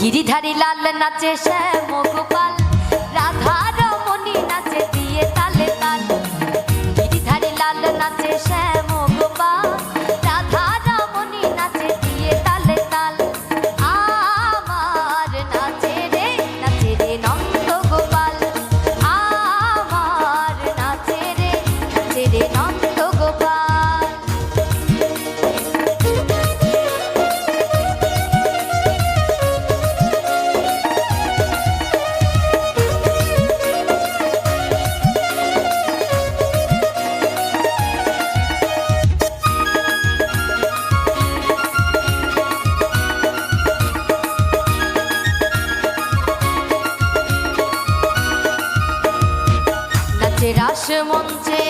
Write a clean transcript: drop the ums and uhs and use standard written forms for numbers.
গিরিধারী লাল নাচে শ্যাম গোপাল, রাধা রমণী নাচে দিয়ে তালে তাল। গিরিধারী লাল নাচে শ্যাম গোপাল, রাধা রমণী নাচে দিয়ে তালে তাল। আমার নাচে রে নন্দ গোপাল, আমার নাচে রে নন্দ গোপাল। রাস মঞ্চে